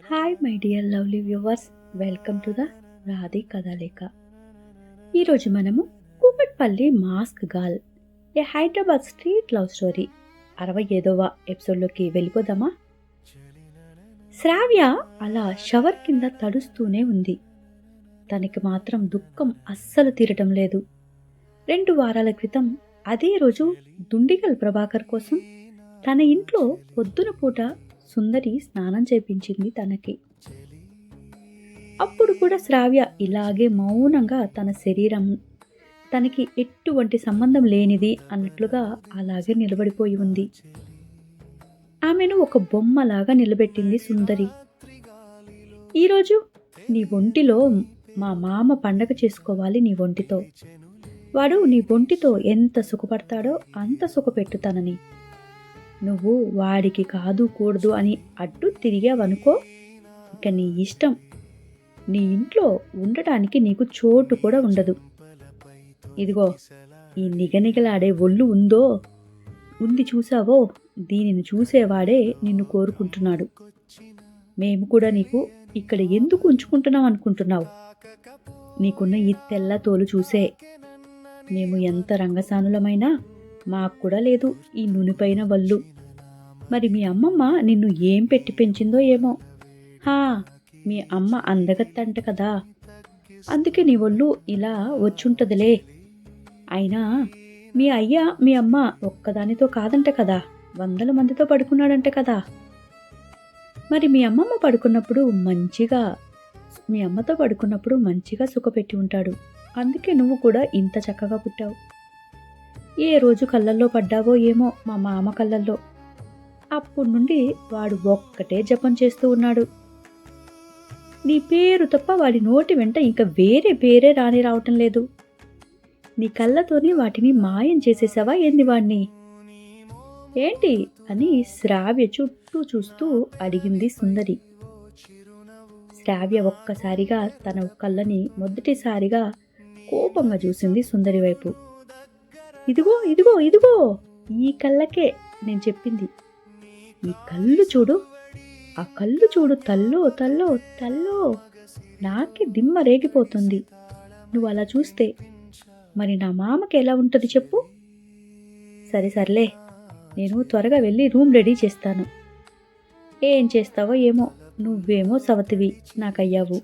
Hi my dear lovely viewers, welcome to the Radhi Kathalekha. ఈరోజు మనము Kukatpally mask girl, a Hyderabad street love story 65వ ఎపిసోడ్లోకి వెళ్ళిపోదామా? శ్రావ్య అలా షవర్ కింద తడుస్తూనే ఉంది. తనకి మాత్రం దుఃఖం అస్సలు తీరటం లేదు. 2 వారాల క్రితం అదే రోజు దుండిగల్ ప్రభాకర్ కోసం తన ఇంట్లో పొద్దున పూట సుందరి స్నానం చేపించింది తనకి. అప్పుడు కూడా శ్రావ్య ఇలాగే మౌనంగా తన శరీరం తనకి ఎటువంటి సంబంధం లేనిది అన్నట్లుగా అలాగే నిలబడిపోయి ఉంది. ఆమెను ఒక బొమ్మలాగా నిలబెట్టింది సుందరి. ఈరోజు నీ ఒంటిలో మా మామ పండగ చేసుకోవాలి, నీ ఒంటితో. వాడు నీ ఒంటితో ఎంత సుఖపడతాడో అంత సుఖపెట్టుతానని. నువ్వు వాడికి కాదు కూడదు అని అడ్డు తిరిగావనుకో, ఇక నీ ఇష్టం. నీ ఇంట్లో ఉండటానికి నీకు చోటు కూడా ఉండదు. ఇదిగో ఈ నిగనిగలాడే ఒళ్ళు ఉంది చూసావో, దీనిని చూసేవాడే నిన్ను కోరుకుంటున్నాడు. మేము కూడా నీకు ఇక్కడ ఎందుకు ఉంచుకుంటున్నాం అనుకుంటున్నావు? నీకున్న ఈ తెల్ల తోలు చూసే. మేము ఎంత రంగసానులమైనా మాకు కూడా లేదు ఈ నునిపైన వల్లు. మరి మీ అమ్మమ్మ నిన్ను ఏం పెట్టి పెంచిందో ఏమో. మీ అమ్మ అందగత్తంట కదా, అందుకే నీ ఒళ్ళు ఇలా వచ్చుంటదిలే. అయినా మీ అమ్మ ఒక్కదానితో కాదంట కదా, 100 మందితో పడుకున్నాడంట కదా. మరి మీ అమ్మతో పడుకున్నప్పుడు మంచిగా సుఖపెట్టి ఉంటాడు. అందుకే నువ్వు కూడా ఇంత చక్కగా పుట్టావు. ఏ రోజు కళ్ళల్లో పడ్డావో ఏమో మా మామ కళ్ళల్లో. అప్పుడు నుండి వాడు ఒక్కటే జపం చేస్తూ ఉన్నాడు. నీ పేరు తప్ప వాడి నోటి వెంట ఇంకా వేరే పేరే రావటం లేదు. నీ కళ్ళతోని వాటిని మాయం చేసేసావా ఏంది వాణ్ణి? ఏంటి అని శ్రావ్య చుట్టూ చూస్తూ అడిగింది సుందరి. శ్రావ్య ఒక్కసారిగా తన కళ్ళని మొదటిసారిగా కోపంగా చూసింది సుందరి వైపు. ఇదిగో ఇదిగో ఇదిగో, ఈ కళ్ళకే నేను చెప్పింది. ఈ కళ్ళు చూడు, ఆ కళ్ళు చూడు, తల్లో తల్లో తల్లో, నాకే దిమ్మ రేగిపోతుంది నువ్వు అలా చూస్తే. మరి నా మామకి ఎలా ఉంటుంది చెప్పు? సర్లే, నేను త్వరగా వెళ్ళి రూమ్ రెడీ చేస్తాను. ఏం చేస్తావో ఏమో, నువ్వేమో సవతివి నాకయ్యావు,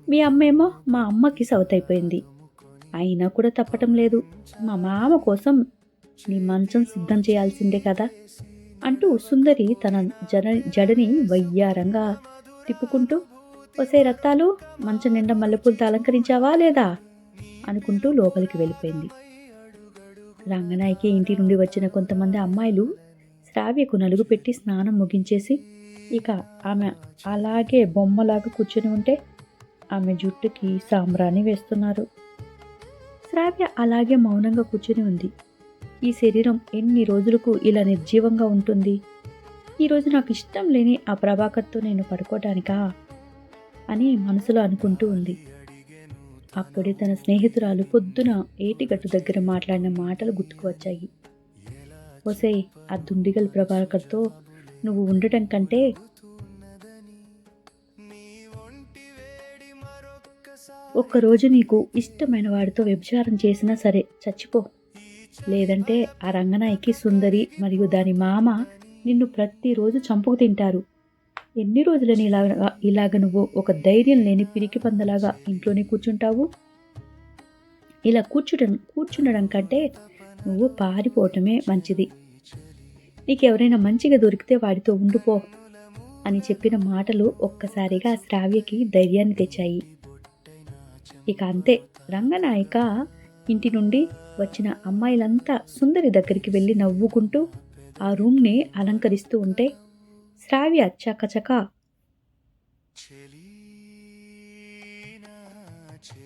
మీ అమ్మేమో మా అమ్మకి సవతైపోయింది. అయినా కూడా తప్పటం లేదు. మా మామ కోసం నీ మంచం సిద్ధం చేయాల్సిందే కదా అంటూ సుందరి తన జడని వయ్యారంగా తిప్పుకుంటూ, ఒసే రత్తాలు, మంచం నిండా మల్లెపూలతో అలంకరించావా లేదా అనుకుంటూ లోపలికి వెళ్ళిపోయింది. రంగనాయకి ఇంటి నుండి వచ్చిన కొంతమంది అమ్మాయిలు శ్రావ్యకు నలుగు పెట్టి స్నానం ముగించేసి ఇక ఆమె అలాగే బొమ్మలాగా కూర్చొని ఉంటే ఆమె జుట్టుకి సాంబ్రాణి వేస్తున్నారు. శ్రావ్య అలాగే మౌనంగా కూర్చుని ఉంది. ఈ శరీరం ఎన్ని రోజులకు ఇలా నిర్జీవంగా ఉంటుంది? ఈరోజు నాకు ఇష్టం లేని ఆ ప్రభాకర్తో నేను పడుకోవటానికా అని మనసులో అనుకుంటూ ఉంది. అప్పుడే తన స్నేహితురాలు పొద్దున ఏటిగట్టు దగ్గర మాట్లాడిన మాటలు గుర్తుకు వచ్చాయి. ఒసేయ్, ఆ దుండిగల్ ప్రభాకర్తో నువ్వు ఉండటం కంటే ఒక్కరోజు నీకు ఇష్టమైన వాడితో వ్యభిచారం చేసినా సరే చచ్చిపో. లేదంటే ఆ రంగనాయకి, సుందరి మరియు దాని మామ నిన్ను ప్రతిరోజు చంపుకు తింటారు. ఎన్ని రోజులని ఇలాగ నువ్వు ఒక ధైర్యం లేని పిరికి పందలాగా ఇంట్లోనే కూర్చుంటావు? ఇలా కూర్చుండడం కంటే నువ్వు పారిపోవటమే మంచిది. నీకెవరైనా మంచిగా దొరికితే వాడితో ఉండిపో అని చెప్పిన మాటలు ఒక్కసారిగా శ్రావ్యకి ధైర్యాన్ని తెచ్చాయి. ఇక అంతే, రంగనాయక ఇంటి నుండి వచ్చిన అమ్మాయిలంతా సుందరి దగ్గరికి వెళ్ళి నవ్వుకుంటూ ఆ రూమ్ని అలంకరిస్తూ ఉంటే శ్రావ్య చకచక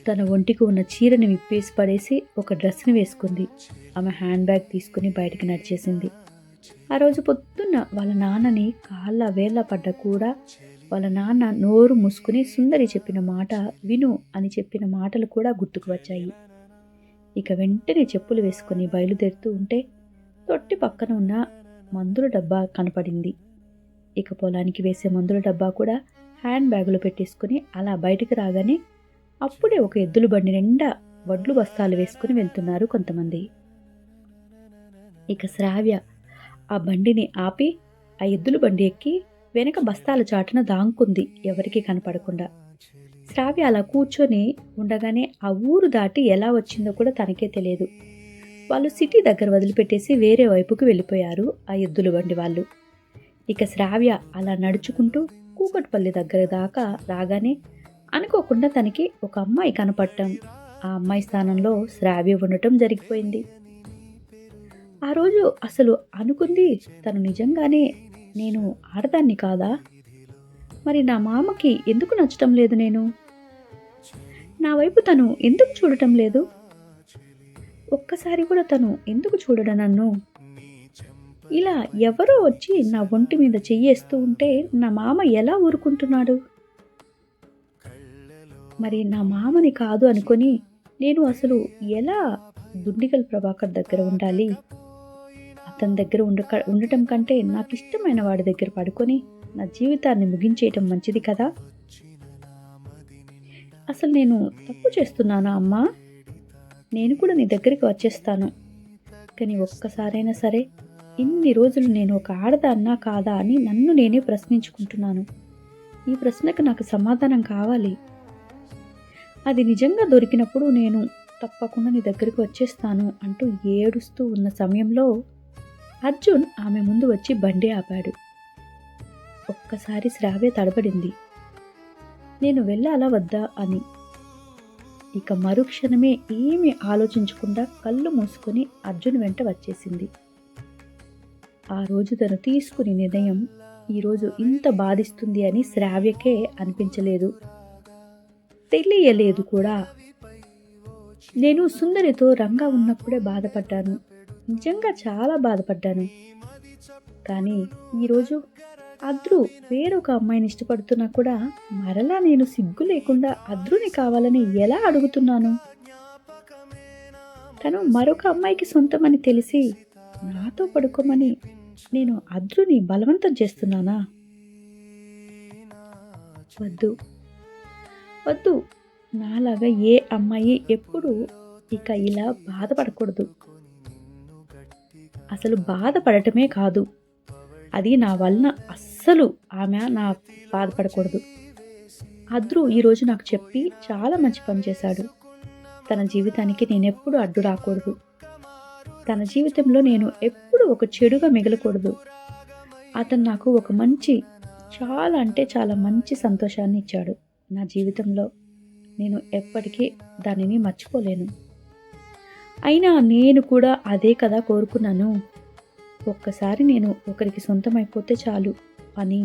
తన ఒంటికి ఉన్న చీరని విప్పేసి పడేసి ఒక డ్రెస్ని వేసుకుంది. ఆమె హ్యాండ్ బ్యాగ్ తీసుకుని బయటికి నడిచేసింది. ఆ రోజు పొద్దున్న వాళ్ళ నాన్నని కాళ్ళ వేళ్ళ పడ్డ కూడా వాళ్ళ నాన్న నోరు మూసుకుని సుందరి చెప్పిన మాట విను అని చెప్పిన మాటలు కూడా గుర్తుకు వచ్చాయి. ఇక వెంటనే చెప్పులు వేసుకుని బయలుదేరుతూ ఉంటే తొట్టి పక్కన ఉన్న మందుల డబ్బా కనపడింది. ఇక పొలానికి వేసే మందుల డబ్బా కూడా హ్యాండ్ బ్యాగులో పెట్టేసుకుని అలా బయటికి రాగానే అప్పుడే ఒక ఎద్దుల బండి నిండా వడ్లు బస్తాలు వేసుకుని వెళ్తున్నారు కొంతమంది. ఇక శ్రావ్య ఆ బండిని ఆపి ఆ ఎద్దుల బండి ఎక్కి వెనక బస్తాల చాటున దాంకుంది, ఎవరికీ కనపడకుండా. శ్రావ్య అలా కూర్చొని ఉండగానే ఆ ఊరు దాటి ఎలా వచ్చిందో కూడా తనకే తెలియదు. వాళ్ళు సిటీ దగ్గర వదిలిపెట్టేసి వేరే వైపుకు వెళ్ళిపోయారు ఆ ఎద్దుల బండి వాళ్ళు. ఇక శ్రావ్య అలా నడుచుకుంటూ కూకట్పల్లి దగ్గర దాకా రాగానే అనుకోకుండా తనకి ఒక అమ్మాయి కనపడటం, ఆ అమ్మాయి స్థానంలో శ్రావ్య ఉండటం జరిగిపోయింది. ఆ రోజు అసలు అనుకుంది తను నిజంగానే నేను ఆడదాన్ని కాదా, మరి నా మామకి ఎందుకు నచ్చటం లేదు, నేను నా వైపు తను ఎందుకు చూడటం లేదు, ఒక్కసారి కూడా తను ఎందుకు చూడడం నన్ను, ఇలా ఎవరో వచ్చి నా ఒంటి మీద చెయ్యేస్తూ ఉంటే నా మామ ఎలా ఊరుకుంటున్నాడు, మరి నా మామని కాదు అనుకొని నేను అసలు ఎలా దుండిగల్ ప్రభాకర్ దగ్గర ఉండాలి, అతని దగ్గర ఉండటం కంటే నాకు ఇష్టమైన వాడి దగ్గర పడుకొని నా జీవితాన్ని ముగించేయటం మంచిది కదా, అసలు నేను తప్పు చేస్తున్నానా అమ్మా, నేను కూడా నీ దగ్గరికి వచ్చేస్తాను, కానీ ఒక్కసారైనా సరే ఇన్ని రోజులు నేను ఒక ఆడదాన్నా కాదా అని నన్ను నేనే ప్రశ్నించుకుంటున్నాను. ఈ ప్రశ్నకు నాకు సమాధానం కావాలి. అది నిజంగా దొరికినప్పుడు నేను తప్పకుండా నీ దగ్గరికి వచ్చేస్తాను అంటూ ఏడుస్తూ ఉన్న సమయంలో అర్జున్ ఆమె ముందు వచ్చి బండి ఆపాడు. ఒక్కసారి శ్రావ్య తడబడింది, నేను వెళ్ళాలా వద్దా అని. ఇక మరుక్షణమే ఏమీ ఆలోచించకుండా కళ్ళు మూసుకొని అర్జున్ వెంట వచ్చేసింది. ఆ రోజు తను తీసుకుని నిర్ణయం ఈరోజు ఇంత బాధిస్తుంది అని శ్రావ్యకే అనిపించలేదు, తెలియలేదు కూడా. నేను సుందరితో రంగా ఉన్నప్పుడే బాధపడ్డాను, నిజంగా చాలా బాధపడ్డాను. కానీ ఈరోజు అద్రు వేరొక అమ్మాయిని ఇష్టపడుతున్నా కూడా మరలా నేను సిగ్గు లేకుండా అద్రుని కావాలని ఎలా అడుగుతున్నాను? తను మరొక అమ్మాయికి సొంతమని తెలిసి నాతో పడుకోమని నేను అద్రుని బలవంతం చేస్తున్నానా? వద్దు వద్దు, నాలాగా ఏ అమ్మాయి ఎప్పుడు ఇక ఇలా బాధపడకూడదు. అసలు బాధపడటమే కాదు, అది నా వలన అస్సలు ఆమె నా బాధపడకూడదు. అద్రు ఈరోజు నాకు చెప్పి చాలా మంచి పని చేశాడు. తన జీవితానికి నేనెప్పుడు అడ్డు రాకూడదు, తన జీవితంలో నేను ఎప్పుడు ఒక చెడుగా మిగలకూడదు. అతను నాకు ఒక మంచి, చాలా అంటే చాలా మంచి సంతోషాన్ని ఇచ్చాడు నా జీవితంలో. నేను ఎప్పటికీ దానిని మర్చిపోలేను. అయినా నేను కూడా అదే కదా కోరుకున్నాను, ఒక్కసారి నేను ఒకరికి సొంతం అయిపోతే చాలు అని.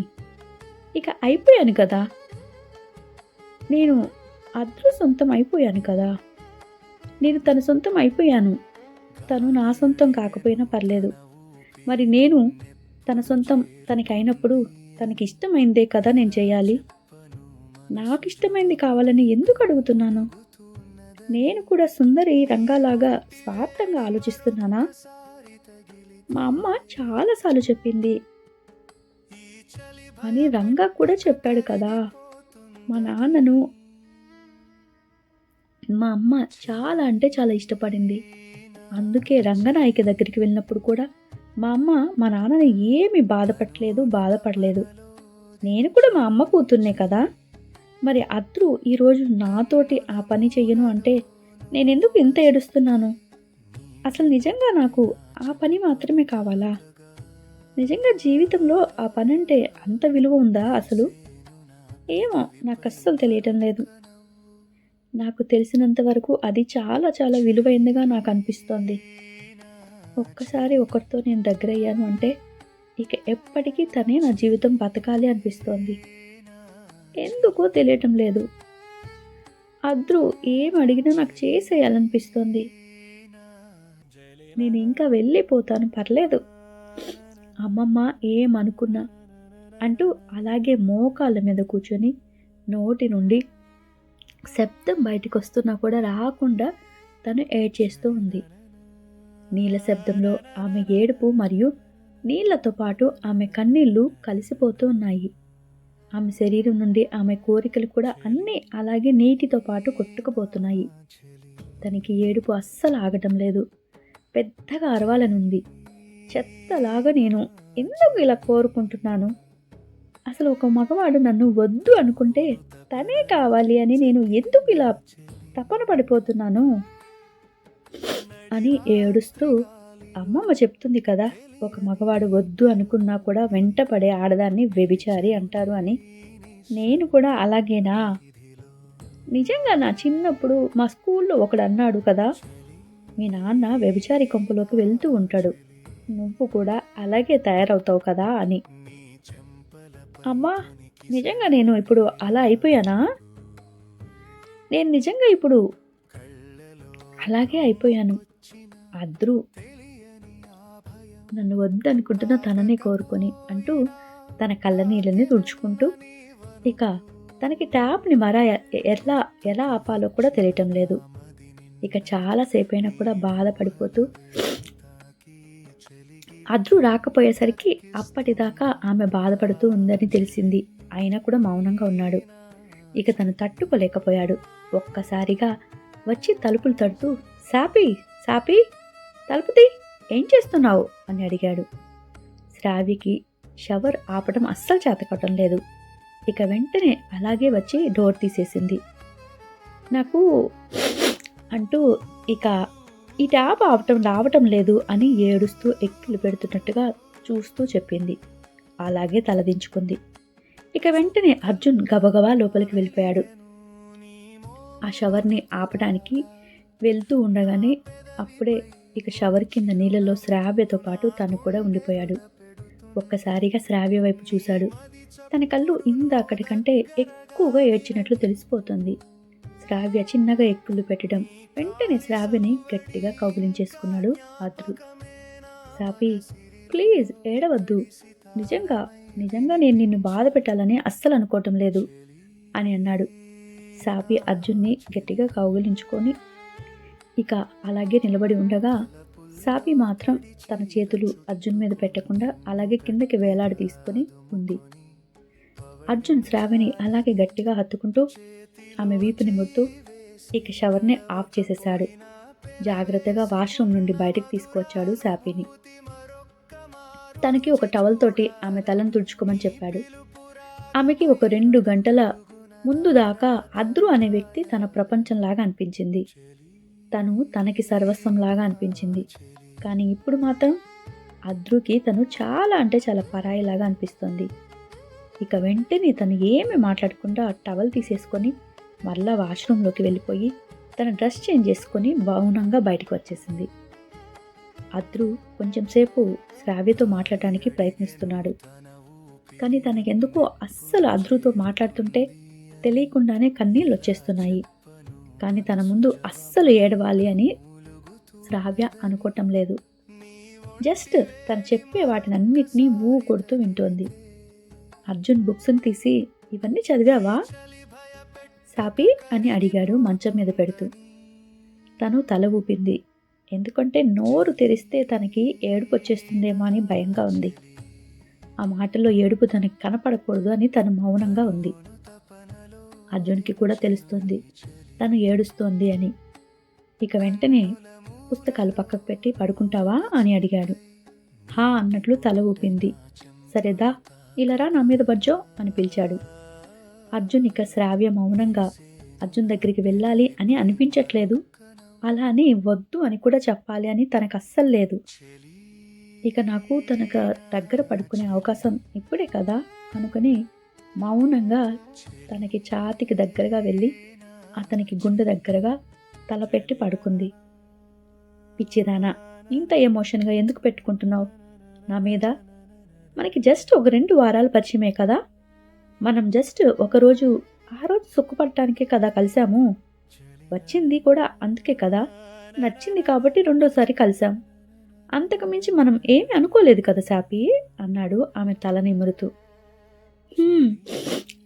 ఇక అయిపోయాను కదా, నేను అద్రు సొంతం అయిపోయాను కదా, నేను తన సొంతం అయిపోయాను. తను నా సొంతం కాకపోయినా పర్లేదు, మరి నేను తన సొంతం తనకి అయినప్పుడు తనకి ఇష్టమైందే కదా నేను చేయాలి. నాకు ఇష్టమైంది కావాలని ఎందుకు అడుగుతున్నాను? నేను కూడా సుందరి రంగాలాగా స్వార్థంగా ఆలోచిస్తున్నానా? మా అమ్మ చాలాసార్లు చెప్పింది అని రంగా కూడా చెప్పాడు కదా. మా నాన్నను మా అమ్మ చాలా అంటే చాలా ఇష్టపడింది. అందుకే రంగనాయకి దగ్గరికి వెళ్ళినప్పుడు కూడా మా అమ్మ మా నాన్నని ఏమీ బాధపడలేదు. నేను కూడా మా అమ్మ కూతుర్నే కదా. మరి అద్రు ఈరోజు నాతోటి ఆ పని చెయ్యను అంటే నేనెందుకు ఇంత ఏడుస్తున్నాను? అసలు నిజంగా నాకు ఆ పని మాత్రమే కావాలా? నిజంగా జీవితంలో ఆ పని అంటే అంత విలువ ఉందా అసలు? ఏమో, నాకు అస్సలు తెలియటం లేదు. నాకు తెలిసినంత వరకు అది చాలా చాలా విలువైనదిగా నాకు అనిపిస్తోంది. ఒక్కసారి ఒకరితో నేను దగ్గరయ్యాను అంటే ఇక ఎప్పటికీ తనే నా జీవితం బతకాలి అనిపిస్తోంది. ఎందుకో తెలియటం లేదు. అద్రు ఏం అడిగినా నాకు చేసేయాలనిపిస్తోంది. నేను ఇంకా వెళ్ళిపోతాను, పర్లేదు, అమ్మమ్మ ఏమనుకున్నా అంటూ అలాగే మోకాళ్ళ మీద కూర్చొని నోటి నుండి శబ్దం బయటకు వస్తున్నా కూడా రాకుండా తను ఏడ్చేస్తూ ఉంది. నీళ్ళ శబ్దంలో ఆమె ఏడుపు మరియు నీళ్లతో పాటు ఆమె కన్నీళ్లు కలిసిపోతూ ఉన్నాయి. ఆమె శరీరం నుండి ఆమె కోరికలు కూడా అన్నీ అలాగే నీటితో పాటు కొట్టుకుపోతున్నాయి. తనకి ఏడుపు అస్సలు ఆగటం లేదు. పెద్దగా అరవాలనుంది. చెత్తలాగా నేను ఎందుకు ఇలా కోరుకుంటున్నాను? అసలు ఒక మగవాడు నన్ను వద్దు అనుకుంటే తనే కావాలి అని నేను ఎందుకు ఇలా తపన పడిపోతున్నాను అని ఏడుస్తూ, అమ్మమ్మ చెప్తుంది కదా, ఒక మగవాడు వద్దు అనుకున్నా కూడా వెంట పడే ఆడదాన్ని వ్యభిచారి అంటారు అని. నేను కూడా అలాగేనా? నిజంగా నా చిన్నప్పుడు మా స్కూల్లో ఒకడు అన్నాడు కదా, మీ నాన్న వ్యభిచారి కొంపలోకి వెళ్తూ ఉంటాడు, నువ్వు కూడా అలాగే తయారవుతావు కదా అని. అమ్మా, నిజంగా నేను ఇప్పుడు అలా అయిపోయానా? నేను నిజంగా ఇప్పుడు అలాగే అయిపోయాను. అద్రు నన్ను వద్దనుకుంటున్న తననే కోరుకొని అంటూ తన కళ్ళ నీళ్ళని తుడుచుకుంటూ, ఇక తనకి ట్యాప్ని ఎలా ఎలా ఆపాలో కూడా తెలియటం లేదు. ఇక చాలాసేపు అయినా కూడా బాధపడిపోతూ, అద్రు రాకపోయేసరికి అప్పటిదాకా ఆమె బాధపడుతూ ఉందని తెలిసింది. అయినా కూడా మౌనంగా ఉన్నాడు. ఇక తను తట్టుకోలేకపోయాడు. ఒక్కసారిగా వచ్చి తలుపులు తడుతూ, సాపి సాపి తలుపుతి, ఏం చేస్తున్నావు అని అడిగాడు. శ్రావ్యకి షవర్ ఆపటం అస్సలు చేతకటం లేదు. ఇక వెంటనే అలాగే వచ్చి డోర్ తీసేసింది. నాకు అంటూ ఇక ఈ ట్యాప్ రావటం లేదు అని ఏడుస్తూ ఎక్కిలు పెడుతున్నట్టుగా చూస్తూ చెప్పింది. అలాగే తలదించుకుంది. ఇక వెంటనే అర్జున్ గబగబా లోపలికి వెళ్ళిపోయాడు. ఆ షవర్ని ఆపడానికి వెళ్తూ ఉండగానే అప్పుడే ఇక షవర్ కింద నీళ్ళలో శ్రావ్యతో పాటు తను కూడా ఉండిపోయాడు. ఒక్కసారిగా శ్రావ్య వైపు చూశాడు. తన కళ్ళు ఇందాకటి కంటే ఎక్కువగా ఏడ్చినట్లు తెలిసిపోతుంది. శ్రావ్య చిన్నగా ఎక్కులు పెట్టడం వెంటనే శ్రావ్యని గట్టిగా కౌగిలించేసుకున్నాడు అద్రు. సాపి, ప్లీజ్ ఏడవద్దు, నిజంగా నేను నిన్ను బాధ పెట్టాలని అస్సలు అనుకోవటం లేదు అని అన్నాడు. సాపి అర్జున్ని గట్టిగా కౌగిలించుకొని ఇక అలాగే నిలబడి ఉండగా, సాపి మాత్రం తన చేతులు అర్జున్ మీద పెట్టకుండా అలాగే కిందకి వేలాడి తీసుకొని ఉంది. అర్జున్ శ్రావ్యని అలాగే గట్టిగా హత్తుకుంటూ ఆమె వీపుని ముద్దు ఇక షవర్ని ఆఫ్ చేసేశాడు. జాగ్రత్తగా వాష్రూమ్ నుండి బయటకు తీసుకువచ్చాడు సాపిని. తనకి ఒక టవల్ తోటి ఆమె తలను తుడుచుకోమని చెప్పాడు. ఆమెకి ఒక 2 గంటల ముందు దాకా అద్రు అనే వ్యక్తి తన ప్రపంచంలాగా అనిపించింది. తను తనకి సర్వస్వంలాగా అనిపించింది. కానీ ఇప్పుడు మాత్రం అద్రుకి తను చాలా అంటే చాలా పరాయిలాగా అనిపిస్తుంది. ఇక వెంటనే తను ఏమి మాట్లాడకుండా టవల్ తీసేసుకొని మళ్ళా వాష్రూమ్లోకి వెళ్ళిపోయి తన డ్రెస్ చేంజ్ చేసుకొని మౌనంగా బయటకు వచ్చేసింది. అద్రు కొంచెం సేపు శ్రావ్యతో మాట్లాడటానికి ప్రయత్నిస్తున్నాడు. కానీ తనకెందుకో అస్సలు అద్రుతో మాట్లాడుతుంటే తెలియకుండానే కన్నీళ్ళు వచ్చేస్తున్నాయి. కానీ తన ముందు అస్సలు ఏడవాలి అని శ్రావ్య అనుకోవటం లేదు. జస్ట్ తను చెప్పే వాటినన్నిటినీ కొడుతూ వింటోంది. అర్జున్ బుక్స్ని తీసి, ఇవన్నీ చదివావా సాపి అని అడిగాడు మంచం మీద పెడుతూ. తను తల ఊపింది. ఎందుకంటే నోరు తెరిస్తే తనకి ఏడుపు వచ్చేస్తుందేమో అని భయంగా ఉంది. ఆ మాటల్లో ఏడుపు తనకి కనపడకూడదు అని తను మౌనంగా ఉంది. అర్జున్కి కూడా తెలుస్తుంది తను ఏడుస్తోంది అని. ఇక వెంటనే పుస్తకాలు పక్కకు పెట్టి పడుకుంటావా అని అడిగాడు. హా అన్నట్లు తల ఊపింది. సరేదా, ఇలారా నా మీద బజ్జో అని పిలిచాడు. అర్జున్ ఇక శ్రావ్య మౌనంగా అర్జున్ దగ్గరికి వెళ్ళాలి అని అనిపించట్లేదు, అలా అని వద్దు అని కూడా చెప్పాలి అని తనకు అస్సలు లేదు. ఇక నాకు తనకు దగ్గర పడుకునే అవకాశం ఇప్పుడే కదా అనుకుని మౌనంగా తనకి ఛాతికి దగ్గరగా వెళ్ళి అతనికి గుండె దగ్గరగా తల పెట్టి పడుకుంది. పిచ్చిదానా, ఇంత ఎమోషన్గా ఎందుకు పెట్టుకుంటున్నావు నా మీద? మనకి జస్ట్ ఒక 2 వారాలు పరిచయమే కదా, మనం జస్ట్ ఒకరోజు ఆ రోజు సుఖపడటానికే కదా కలిసాము, వచ్చింది కూడా అందుకే కదా, నచ్చింది కాబట్టి 2వ సారి కలిసాం, అంతకు మించి మనం ఏమీ అనుకోలేదు కదా సాపి అన్నాడు ఆమె తల నిమురుతూ.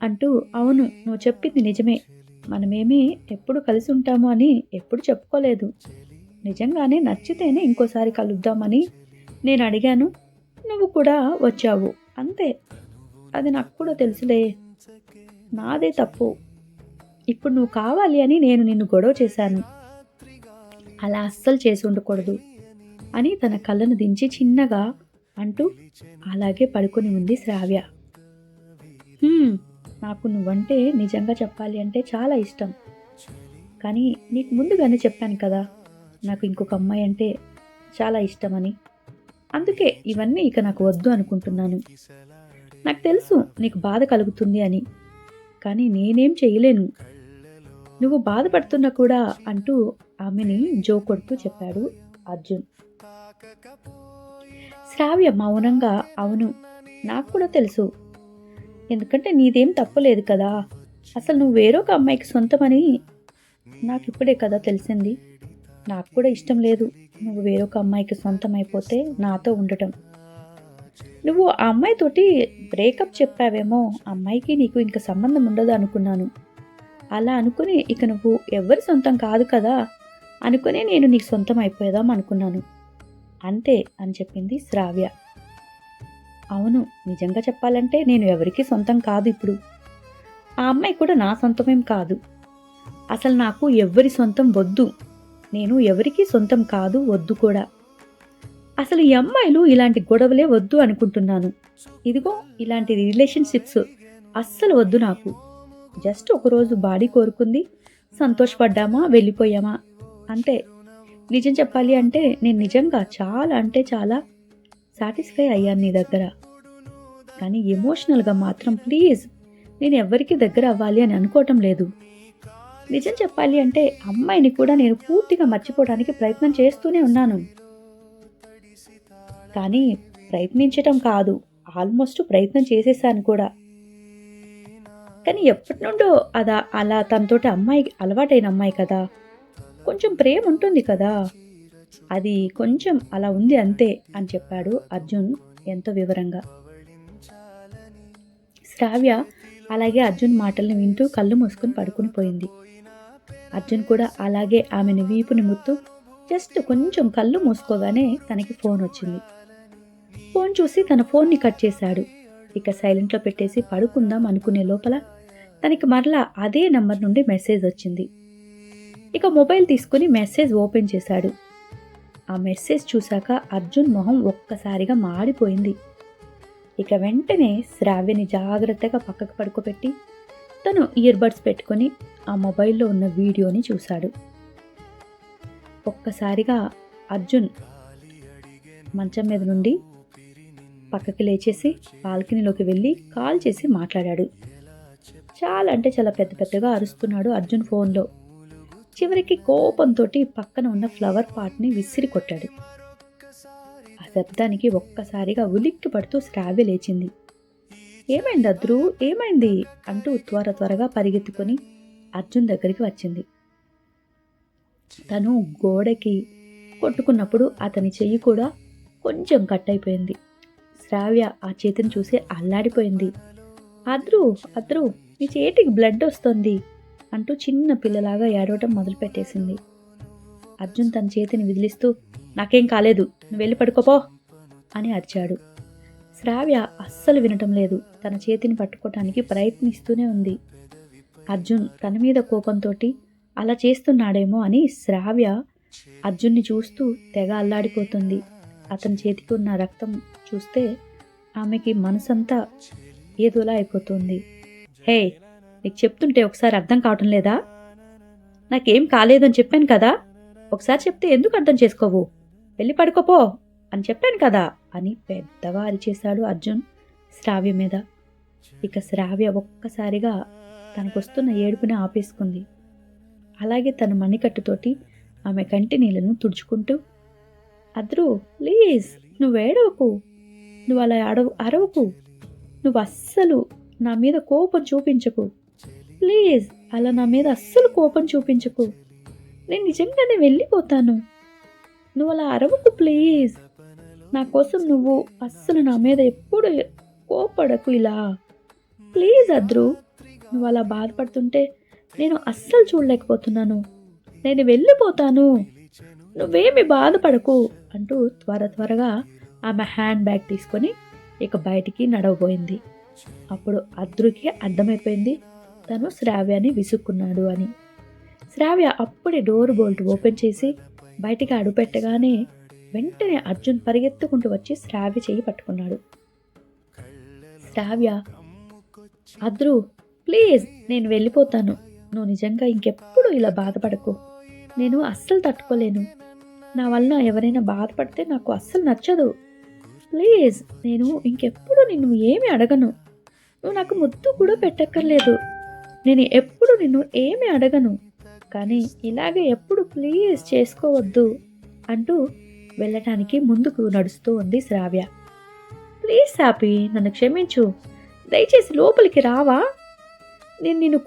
అంటూ అవును, నువ్వు చెప్పింది నిజమే, మనమేమీ ఎప్పుడు కలిసి ఉంటాము అని ఎప్పుడు చెప్పుకోలేదు, నిజంగానే నచ్చితేనే ఇంకోసారి కలుద్దామని నేను అడిగాను, నువ్వు కూడా వచ్చావు, అంతే. అది నాకు కూడా తెలుసులే, నాదే తప్పు. ఇప్పుడు నువ్వు కావాలి అని నేను నిన్ను గొడవ చేశాను, అలా అస్సలు చేసి ఉండకూడదు అని తన కళ్ళను దించి చిన్నగా అంటూ అలాగే పడుకొని ఉంది శ్రావ్య. "హ్మ్, నాకు నువ్వంటే నిజంగా చెప్పాలి అంటే చాలా ఇష్టం. కానీ నీకు ముందుగానే చెప్పాను కదా, నాకు ఇంకొక అమ్మాయి అంటే చాలా ఇష్టమని. అందుకే ఇవన్నీ ఇక నాకు వద్దు అనుకుంటున్నాను. నాకు తెలుసు నీకు బాధ కలుగుతుంది అని, కానీ నేనేం చేయలేను. నువ్వు బాధపడుతున్నా కూడా" అంటూ ఆమెని జోకొడుతూ చెప్పాడు అర్జున్. శ్రావ్య మౌనంగా "అవును, నాకు కూడా తెలుసు. ఎందుకంటే నీదేం తప్పులేదు కదా. అసలు నువ్వు వేరొక అమ్మాయికి సొంతమని నాకు ఇప్పుడే కదా తెలిసింది. నాకు కూడా ఇష్టం లేదు నువ్వు వేరొక అమ్మాయికి సొంతం అయిపోతే నాతో ఉండటం. నువ్వు ఆ అమ్మాయితోటి బ్రేకప్ చెప్పావేమో, అమ్మాయికి నీకు ఇంక సంబంధం ఉండదు అనుకున్నాను. అలా అనుకుని ఇక నువ్వు ఎవరి సొంతం కాదు కదా అనుకుని నేను నీకు సొంతం అయిపోయేదాం అనుకున్నాను, అంతే" అని చెప్పింది శ్రావ్య. "అవును, నిజంగా చెప్పాలంటే నేను ఎవరికీ సొంతం కాదు ఇప్పుడు. ఆ అమ్మాయి కూడా నా సొంతమేం కాదు. అసలు నాకు ఎవ్వరి సొంతం వద్దు. నేను ఎవరికీ సొంతం కాదు, వద్దు కూడా. అసలు ఈ అమ్మాయిలు ఇలాంటి గొడవలే వద్దు అనుకుంటున్నాను. ఇదిగో ఇలాంటి రిలేషన్షిప్స్ అస్సలు వద్దు నాకు. జస్ట్ ఒకరోజు బాడీ కోరుకుంది, సంతోషపడ్డామా, వెళ్ళిపోయామా, అంతే. నిజం చెప్పాలి అంటే నేను నిజంగా చాలా అంటే చాలా సాటిస్ఫై అయ్యాను నీ దగ్గర. కానీ ఎమోషనల్గా మాత్రం ప్లీజ్ నేను ఎవ్వరికీ దగ్గర అవ్వాలి అని అనుకోవటం లేదు. నిజం చెప్పాలి అంటే అమ్మాయిని కూడా నేను పూర్తిగా మర్చిపోవడానికి ప్రయత్నం చేస్తూనే ఉన్నాను. కానీ ప్రయత్నించటం కాదు, ఆల్మోస్ట్ ప్రయత్నం చేసేసాను కూడా. కానీ ఎప్పటి నుండో అలా తనతోటి అమ్మాయి అలవాటైన అమ్మాయి కదా, కొంచెం ప్రేమ ఉంటుంది కదా, అది కొంచెం అలా ఉంది అంతే" అని చెప్పాడు అర్జున్ ఎంతో వివరంగా. శ్రావ్య అలాగే అర్జున్ మాటల్ని వింటూ కళ్ళు మూసుకొని పడుకుని పోయింది. అర్జున్ కూడా అలాగే ఆమెను వీపుని ముత్తు జస్ట్ కొంచెం కళ్ళు మూసుకోగానే తనకి ఫోన్ వచ్చింది. ఫోన్ చూసి తన ఫోన్ని కట్ చేశాడు. ఇక సైలెంట్లో పెట్టేసి పడుకుందాం అనుకునే లోపల తనకి మరలా అదే నంబర్ నుండి మెసేజ్ వచ్చింది. ఇక మొబైల్ తీసుకుని మెసేజ్ ఓపెన్ చేశాడు. ఆ మెసేజ్ చూశాక అర్జున్ మొహం ఒక్కసారిగా మాడిపోయింది. ఇక వెంటనే శ్రావ్యని జాగ్రత్తగా పక్కకు పడుకోబెట్టి తను ఇయర్ బడ్స్ పెట్టుకొని ఆ మొబైల్లో ఉన్న వీడియోని చూశాడు. ఒక్కసారిగా అర్జున్ మంచం మీద నుండి పక్కకి లేచేసి బాల్కనీలోకి వెళ్ళి కాల్ చేసి మాట్లాడాడు. చాలా అంటే చాలా పెద్ద పెద్దగా అరుస్తున్నాడు అర్జున్ ఫోన్లో. చివరికి కోపంతో పక్కన ఉన్న ఫ్లవర్ పాట్ని విసిరి కొట్టాడు. ఆ శబ్దానికి ఒక్కసారిగా ఉలిక్కి పడుతూ శ్రావ్య లేచింది. "ఏమైంది అద్రు, ఏమైంది?" అంటూ త్వరగా పరిగెత్తుకొని అర్జున్ దగ్గరికి వచ్చింది. తను గోడకి కొట్టుకున్నప్పుడు అతని చెయ్యి కూడా కొంచెం కట్ అయిపోయింది. శ్రావ్య ఆ చేతిని చూసి అల్లాడిపోయింది. అద్రు అద్రు నీ చేతికి బ్లడ్ వస్తుంది" అంటూ చిన్న పిల్లలాగా ఏడవటం మొదలుపెట్టేసింది. అర్జున్ తన చేతిని విదిలిస్తూ "నాకేం కాలేదు, నువ్వు వెళ్ళి పడుకోపో" అని అరిచాడు. శ్రావ్య అస్సలు వినటం లేదు. తన చేతిని పట్టుకోవటానికి ప్రయత్నిస్తూనే ఉంది. అర్జున్ తన మీద కోపంతో అలా చేస్తున్నాడేమో అని శ్రావ్య అర్జున్ని చూస్తూ తెగ అల్లాడిపోతుంది. అతని చేతికి ఉన్న రక్తం చూస్తే ఆమెకి మనసంతా ఏదోలా అయిపోతుంది. "హే, నీకు చెప్తుంటే ఒకసారి అర్థం కావటం లేదా? నాకేం కాలేదని చెప్పాను కదా, ఒకసారి చెప్తే ఎందుకు అర్థం చేసుకోవు? వెళ్ళి పడుకోపో అని చెప్పాను కదా" అని పెద్దగా అరిచేశాడు అర్జున్ శ్రావ్య మీద. ఇక శ్రావ్య ఒక్కసారిగా తనకొస్తున్న ఏడుపుని ఆపేసుకుంది. అలాగే తన మణికట్టుతోటి ఆమె కంటి నీళ్ళను తుడుచుకుంటూ "అద్రు ప్లీజ్, నువ్వు ఏడవకు, నువ్వు అలా అరవకు, నువ్వు అస్సలు నా మీద కోపం చూపించకు, ప్లీజ్ అలా నా మీద అస్సలు కోపం చూపించకు, నేను నిజంగానే వెళ్ళిపోతాను, నువ్వు అలా అరవకు ప్లీజ్, నా కోసం నువ్వు అస్సలు నా మీద ఎప్పుడు కోపడకు ఇలా, ప్లీజ్ అద్రు, నువ్వు అలా బాధపడుతుంటే నేను అస్సలు చూడలేకపోతున్నాను, నేను వెళ్ళిపోతాను, నువ్వేమి బాధపడకు" అంటూ త్వరగా ఆమె హ్యాండ్ బ్యాగ్ తీసుకొని ఇక బయటికి నడవబోయింది. అప్పుడు అద్రుకి అర్థమైపోయింది తను శ్రావ్యాన్ని విసుక్కున్నాడు అని. శ్రావ్య అప్పుడే డోర్ బోల్ట్ ఓపెన్ చేసి బయటికి అడుపెట్టగానే వెంటనే అర్జున్ పరిగెత్తుకుంటూ వచ్చి శ్రావ్య చెయ్యి పట్టుకున్నాడు. శ్రావ్య, అద్రు ప్లీజ్ నేను వెళ్ళిపోతాను, నువ్వు నిజంగా ఇంకెప్పుడు ఇలా బాధపడకు, నేను అస్సలు తట్టుకోలేను, నా వలన ఎవరైనా బాధపడితే నాకు అస్సలు నచ్చదు, ప్లీజ్ నేను ఇంకెప్పుడు నిన్ను ఏమి అడగను, నువ్వు నాకు ముద్దు కూడా పెట్టక్కర్లేదు, నేను ఎప్పుడు నిన్ను ఏమి అడగను, కానీ ఇలాగే ఎప్పుడు ప్లీజ్ చేసుకోవద్దు అంటూ వెళ్ళటానికి ముందుకు నడుస్తూ ఉంది శ్రావ్య. ప్లీజ్ సాపి, నన్ను క్షమించు, దయచేసి లోపలికి రావా, నేను నిన్ను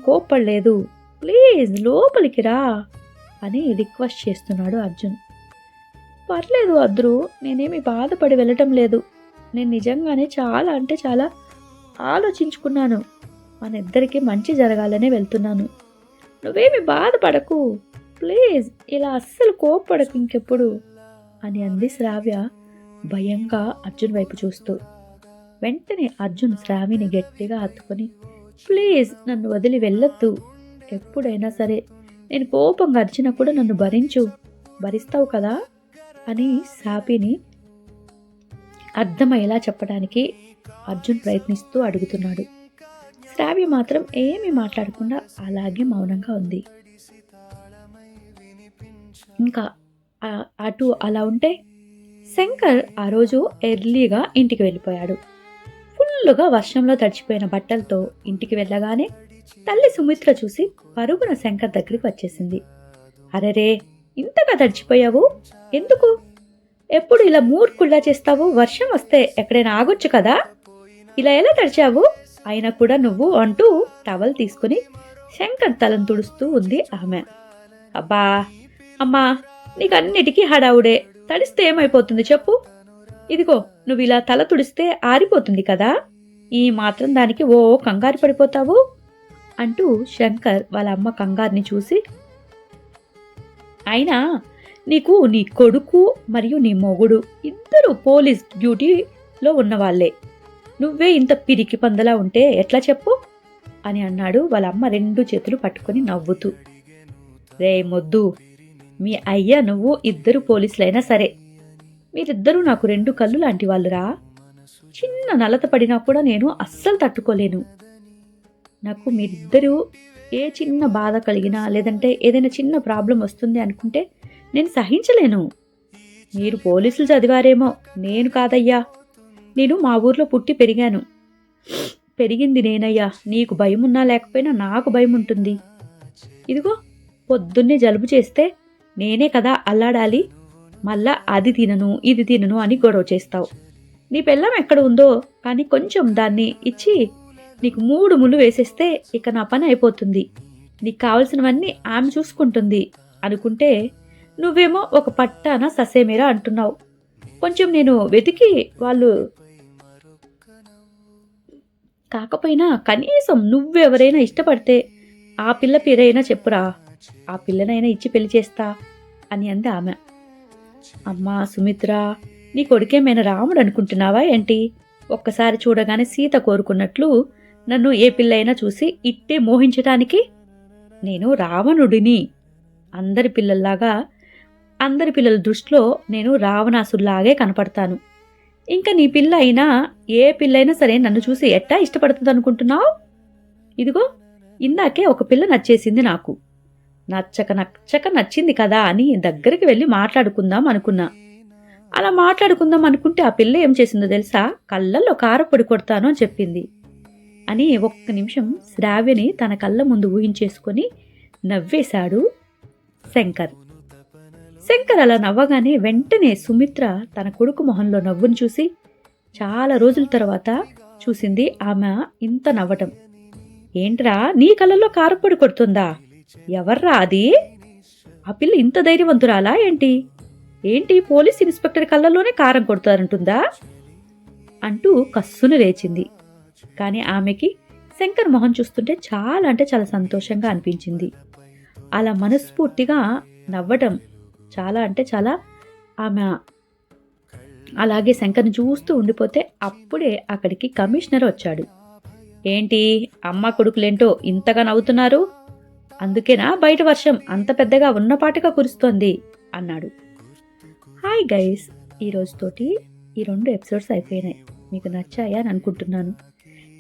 కోప్పడలేదు, ప్లీజ్ లోపలికి రా అని రిక్వెస్ట్ చేస్తున్నాడు అర్జున్. పర్లేదు అద్రు, నేనేమి బాధపడి వెళ్ళటం లేదు, నేను నిజంగానే చాలా అంటే చాలా ఆలోచించుకున్నాను, మన ఇద్దరికి మంచి జరగాలనే వెళ్తున్నాను, నువ్వేమి బాధపడకు, ప్లీజ్ ఇలా అస్సలు కోప్పడకు ఇంకెప్పుడు అని అంది శ్రావ్య భయంగా అర్జున్ వైపు చూస్తూ. వెంటనే అర్జున్ శ్రావ్యని గట్టిగా హత్తుకొని, ప్లీజ్ నన్ను వదిలి వెళ్ళొద్దు, ఎప్పుడైనా సరే నేను కోపంగా అర్జున కూడా నన్ను భరిస్తావు కదా అని శ్రావ్యని అర్థమయ్యేలా చెప్పడానికి అర్జున్ ప్రయత్నిస్తూ అడుగుతున్నాడు. శ్రావ్య మాత్రం ఏమీ మాట్లాడకుండా అలాగే మౌనంగా ఉంది. ఇంకా అటు అలా ఉంటే శంకర్ ఆ రోజు ఎర్లీగా ఇంటికి వెళ్ళిపోయాడు. ఫుల్లుగా వర్షంలో తడిచిపోయిన బట్టలతో ఇంటికి వెళ్ళగానే తల్లి సుమిత్ర చూసి పరుగున శంకర్ దగ్గరికి వచ్చేసింది. అరెరే, ఇంతగా తడిచిపోయావు, ఎందుకు ఎప్పుడు ఇలా మూర్ఖుల్లా చేస్తావు, వర్షం వస్తే ఎక్కడైనా ఆగొచ్చు కదా, ఇలా ఎలా తడిచావు, అయినా కూడా నువ్వు అంటూ టవల్ తీసుకుని శంకర్ తలను తుడుస్తూ ఉంది ఆమె. అబ్బా అమ్మా, నీకన్నిటికీ హడావుడే, తడిస్తే ఏమైపోతుంది చెప్పు, ఇదిగో నువ్వు ఇలా తల తుడిస్తే ఆరిపోతుంది కదా, ఈ మాత్రం దానికి ఓ కంగారు పడిపోతావు అంటూ శంకర్ వాళ్ళ అమ్మ కంగారుని చూసి, అయినా నీకు నీ కొడుకు మరియు నీ మొగుడు ఇద్దరు పోలీస్ డ్యూటీలో ఉన్నవాళ్లే, నువ్వే ఇంత పిరికి పందలా ఉంటే ఎట్లా చెప్పు అని అన్నాడు వాళ్ళ అమ్మ 2 చేతులు పట్టుకొని నవ్వుతూ. రే మొద్దు, మీ అయ్యా నువ్వు ఇద్దరు పోలీసులైనా సరే మీరిద్దరూ నాకు 2 కళ్ళు లాంటి వాళ్ళురా, చిన్న నలత పడినా కూడా నేను అస్సలు తట్టుకోలేను, నాకు మీరిద్దరూ ఏ చిన్న బాధ కలిగినా లేదంటే ఏదైనా చిన్న ప్రాబ్లం వస్తుంది అనుకుంటే నేను సహించలేను, మీరు పోలీసులు చదివారేమో, నేను కాదయ్యా, నేను మా ఊర్లో పుట్టి పెరిగింది నేనయ్యా, నీకు భయం ఉన్నా లేకపోయినా నాకు భయం ఉంటుంది, ఇదిగో పొద్దున్నే జలుబు చేస్తే నేనే కదా అల్లాడాలి, మళ్ళా అది తినను ఇది తినను అని గొడవ చేస్తావు, నీ పెళ్ళం ఎక్కడ ఉందో కానీ కొంచెం దాన్ని ఇచ్చి నీకు 3 ముళ్ళు వేసేస్తే ఇక నా పని అయిపోతుంది, నీకు కావలసినవన్నీ ఆమె చూసుకుంటుంది అనుకుంటే నువ్వేమో ఒక పట్టాన ససేమేరా అంటున్నావు, కొంచెం నేను వెతికి వాళ్ళు కాకపోయినా కనీసం నువ్వెవరైనా ఇష్టపడితే ఆ పిల్ల పేరైనా చెప్పురా, ఆ పిల్లనైనా ఇచ్చి పెళ్లి చేస్తా అని అంది ఆమె. అమ్మా సుమిత్ర, నీ కొడుకేమైనా రాముడు అనుకుంటున్నావా ఏంటి, ఒక్కసారి చూడగానే సీత కోరుకున్నట్లు నన్ను ఏ పిల్లైనా చూసి ఇట్టే మోహించటానికి, నేను రావణుడిని, అందరి పిల్లల దృష్టిలో నేను రావణాసుల్లాగే కనపడతాను, ఇంకా నీ పిల్ల అయినా ఏ పిల్లైనా సరే నన్ను చూసి ఎట్టా ఇష్టపడుతుంది అనుకుంటున్నావు, ఇదిగో ఇందాకే ఒక పిల్ల నచ్చేసింది నాకు, నచ్చక నచ్చింది కదా అని దగ్గరికి వెళ్ళి మాట్లాడుకుందాం అనుకున్నా, అలా మాట్లాడుకుందాం అనుకుంటే ఆ పిల్ల ఏం చేసిందో తెలుసా, కళ్ళల్లో కారపొడి కొడతాను అని చెప్పింది అని 1 నిమిషం శ్రావ్యని తన కళ్ళ ముందు ఊహించేసుకొని నవ్వేశాడు శంకర్. శంకర్ అలా నవ్వగానే వెంటనే సుమిత్ర తన కొడుకు మొహంలో నవ్వును చూసి చాలా రోజుల తర్వాత చూసింది ఆమె ఇంత నవ్వటం. ఏంట్రా నీ కళ్ళల్లో కారపొడి కొడుతుందా, ఎవర్రా అది, ఆ పిల్ల ఇంత ధైర్యవంతురాలా ఏంటి పోలీస్ ఇన్స్పెక్టర్ కళ్ళల్లోనే కారం కొడుతారంటుందా అంటూ కస్సును లేచింది. కానీ ఆమెకి శంకర్ మొహం చూస్తుంటే చాలా అంటే చాలా సంతోషంగా అనిపించింది. అలా మనస్ఫూర్తిగా నవ్వటం చాలా అంటే చాలా ఆమె అలాగే శంకర్ని చూస్తూ ఉండిపోతే అప్పుడే అక్కడికి కమిషనర్ వచ్చాడు. ఏంటి అమ్మ కొడుకులేంటో ఇంతగా నవ్వుతున్నారు? అందుకేనా బయట వర్షం అంత పెద్దగా ఉన్నపాటుగా కురుస్తోంది అన్నాడు. హాయ్ గైస్, ఈ రోజుతోటి ఈ 2 ఎపిసోడ్స్ అయిపోయినాయి. మీకు నచ్చాయా అని అనుకుంటున్నాను.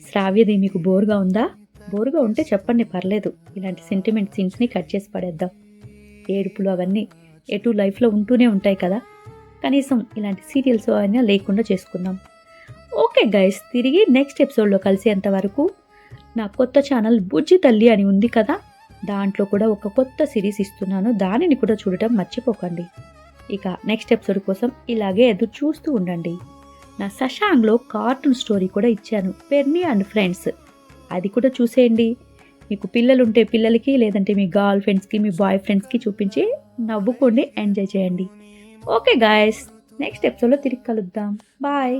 శ్రావ్యది మీకు బోర్గా ఉందా? బోర్గా ఉంటే చెప్పండి, పర్లేదు. ఇలాంటి సెంటిమెంట్ సీన్స్ని కట్ చేసి పడేద్దాం. ఏడుపులు అవన్నీ ఎటు లైఫ్లో ఉంటూనే ఉంటాయి కదా, కనీసం ఇలాంటి సీరియల్స్ అయినా లేకుండా చేసుకుందాం. ఓకే గైస్, తిరిగి నెక్స్ట్ ఎపిసోడ్లో కలిసేంత వరకు నా కొత్త ఛానల్ బుజ్జి తల్లి అని ఉంది కదా, దాంట్లో కూడా ఒక కొత్త సిరీస్ ఇస్తున్నాను, దానిని కూడా చూడటం మర్చిపోకండి. ఇక నెక్స్ట్ ఎపిసోడ్ కోసం ఇలాగే ఎదురు చూస్తూ ఉండండి. నా శశాంక్లో కార్టూన్ స్టోరీ కూడా ఇచ్చాను, పెర్నీ అండ్ ఫ్రెండ్స్, అది కూడా చూసేయండి. మీకు పిల్లలుంటే పిల్లలకి, లేదంటే మీ గర్ల్ ఫ్రెండ్స్కి, మీ బాయ్ ఫ్రెండ్స్కి చూపించి నవ్వుకోండి, ఎంజాయ్ చేయండి. ఓకే గాయస్, నెక్స్ట్ ఎపిసోడ్లో తిరిగి కలుద్దాం. బాయ్.